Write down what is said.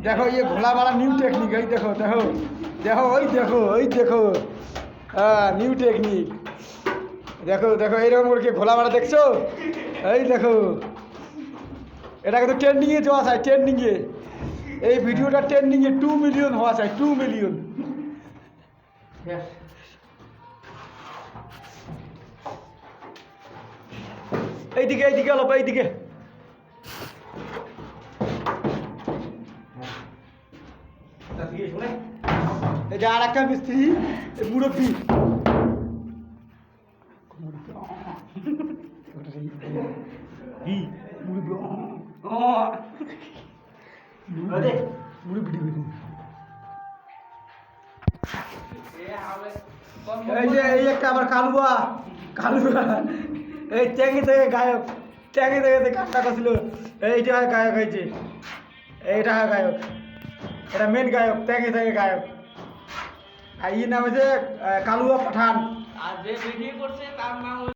দেখো ये ঘোলা মারা নিউ টেকনিক, এই দেখো দেখো দেখো ওই দেখো ওই দেখো, হ্যাঁ নিউ টেকনিক। দেখো দেখো এইরকম করে ঘোলা মারা দেখছো, এই দেখো এটা কিন্তু ট্রেন্ডিংয়ে যাওয়া চাই, ট্রেন্ডিংয়ে এই ভিডিওটা ট্রেন্ডিংয়ে 2 মিলিয়ন হওয়া চাই, 2 মিলিয়ন। এইদিকে এইদিকে অলপ এইদিকে, এটা আর একটা মিস্ত্রি মুরব্বী, এই যে এই একটা আবার কালুয়া, কালুয়া এই ট্যাঙ্কি থেকে গায়ক, ট্যাঙ্কি থেকে কাজটা করছিল, এইটা হয় গায়ক হয়েছে, এইটা হয় গায়ক, এটা মেন গায়ক, ট্যাঙ্কি থেকে গায়ক। আর ই নাম হচ্ছে কালুয়া পাঠান। আর যে ভিডিও করছে তার নাম